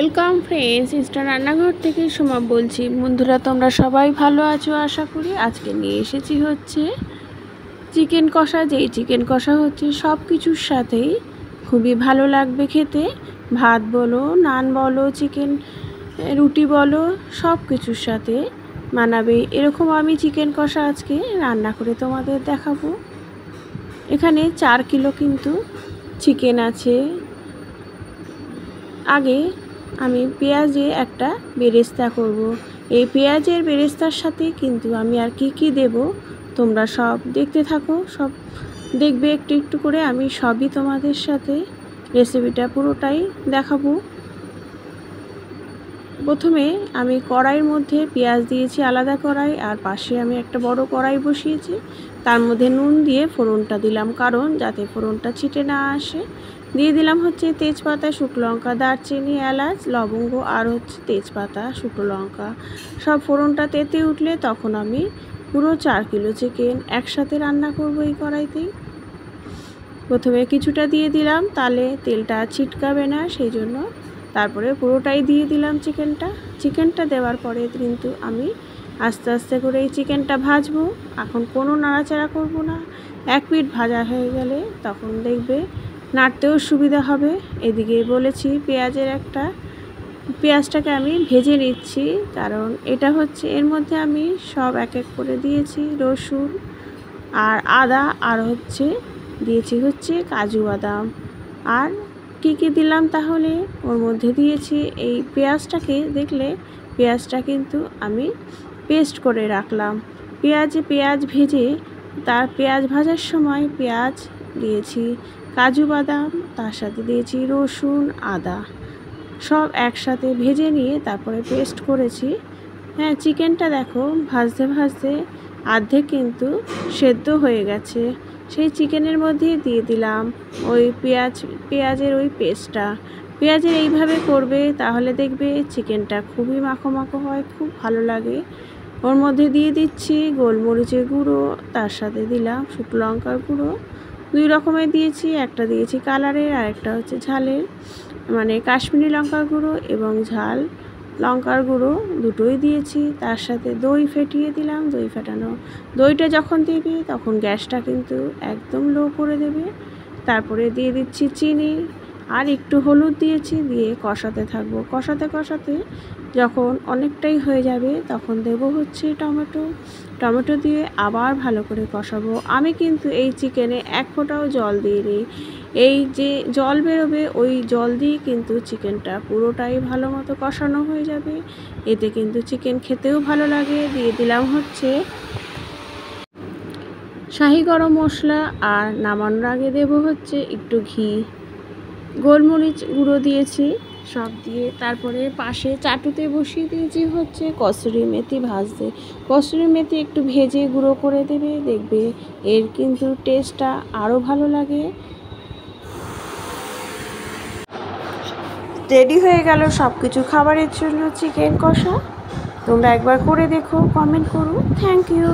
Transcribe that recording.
Welcome friends, Insta রান্নাঘর থেকে সোমা বলছি। বন্ধুরা, তোমরা সবাই ভালো আছো আশা করি। আজকে নিয়ে এসেছি হচ্ছে চিকেন কষা। যেই চিকেন কষা হচ্ছে সব কিছুর সাথেই খুবই ভালো লাগবে খেতে। ভাত বলো, নান বলো, চিকেন রুটি বলো, সব কিছুর সাথে মানাবে। এরকম আমি চিকেন কষা আজকে রান্না করে তোমাদের দেখাবো। এখানে 4 কিলো কিন্তু চিকেন আছে। আগে আমি পেঁয়াজে একটা বেরেস্তা করব। এই পেঁয়াজের বেরেস্তার সাথে কিন্তু আমি আর কি দেব তোমরা সব দেখতে থাকো, সব দেখবে একটু একটু করে। আমি সবই তোমাদের সাথে রেসিপিটা পুরোটাই দেখাবো। প্রথমে আমি কড়াইয়ের মধ্যে পেঁয়াজ দিয়েছি, আলাদা কড়াই, আর পাশে আমি একটা বড় কড়াই বসিয়েছি। তার মধ্যে নুন দিয়ে ফোড়নটা দিলাম, কারণ যাতে ফোড়নটা ছিটে না আসে। দিয়ে দিলাম হচ্ছে তেজপাতা, শুকনো লঙ্কা, দারচিনি, এলাচ, লবঙ্গ, আর হচ্ছে তেজপাতা, শুকনো লঙ্কা। সব ফোড়নটা তেতে উঠলে তখন আমি পুরো 4 কিলো চিকেন একসাথে রান্না করব এই কড়াইতেই। প্রথমে কিছুটা দিয়ে দিলাম, তাহলে তেলটা ছিটকাবে না, সেই জন্য। তারপরে পুরোটাই দিয়ে দিলাম চিকেনটা দেওয়ার পরে কিন্তু আমি আস্তে আস্তে করে এই চিকেনটা ভাজবো। এখন কোনো নাড়াচাড়া করব না। 1 পিঠ ভাজা হয়ে গেলে তখন দেখবে নাড়তেও সুবিধা হবে। এদিকে বলেছি পেঁয়াজটাকে আমি ভেজে নিচ্ছি, কারণ এটা হচ্ছে এর মধ্যে আমি সব এক এক করে দিয়েছি রসুন আর আদা, আর দিয়েছি হচ্ছে কাজু বাদাম। আর কি দিলাম তাহলে ওর মধ্যে দিয়েছি এই পেঁয়াজটাকে। দেখলে পেঁয়াজটা কিন্তু আমি পেস্ট করে রাখলাম। পেঁয়াজ ভেজে পেঁয়াজ ভাজার সময় পেঁয়াজ দিয়েছি, কাজু বাদাম, তার সাথে দিয়েছি রসুন, আদা, সব একসাথে ভেজে নিয়ে তারপরে পেস্ট করেছি। হ্যাঁ, চিকেনটা দেখো ভাজতে ভাজতে অর্ধেক কিন্তু সেদ্ধ হয়ে গেছে। সেই চিকেনের মধ্যে দিয়ে দিলাম ওই পেঁয়াজের ওই পেস্টটা। পেঁয়াজের এইভাবে করবে, তাহলে দেখবে চিকেনটা খুবই মাখো মাখো হয়, খুব ভালো লাগে। ওর মধ্যে দিয়ে দিচ্ছি গোলমরিচের গুঁড়ো, তার সাথে দিলাম শুকনো লঙ্কার গুঁড়ো। 2 রকমের দিয়েছি, একটা দিয়েছি কালারের আর একটা হচ্ছে ঝালের, মানে কাশ্মীরি লঙ্কার গুঁড়ো এবং ঝাল লঙ্কার গুঁড়ো দুটোই দিয়েছি। তার সাথে দই ফেটিয়ে দিলাম, দই ফেটানো। দইটা যখন দিবি তখন গ্যাসটা কিন্তু একদম লো করে দেবে। তারপরে দিয়ে দিচ্ছি চিনি আর একটু হলুদ দিয়েছি, দিয়ে কষাতে থাকবো। কষাতে যখন অনেকটাই হয়ে যাবে তখন দেব হচ্ছে টমেটো দিয়ে আবার ভালো করে কষাবো। আমি কিন্তু এই চিকেনে 1 ফোঁটাও জল দিইনি। এই যে জল বেরোবে ওই জল দিয়ে কিন্তু চিকেনটা পুরোটাই ভালো মতো কষানো হয়ে যাবে। এতে কিন্তু চিকেন খেতেও ভালো লাগে। দিয়ে দিলাম হচ্ছে শাহি গরম মশলা, আর নামানোর আগে দেব হচ্ছে একটু ঘি, গোলমরিচ গুঁড়ো দিয়েছি, সব দিয়ে তারপরে পাশে চাটুতে বসিয়ে দিয়েছি হচ্ছে কসুরি মেথি ভাজতে। কসুরি মেথি একটু ভেজে গুঁড়ো করে দেবে, দেখবে এর কিন্তু টেস্টটা আরও ভালো লাগে। রেডি হয়ে গেল সব কিছু খাবারের জন্য চিকেন কষা। তোমরা একবার করে দেখো, কমেন্ট করো। Thank you.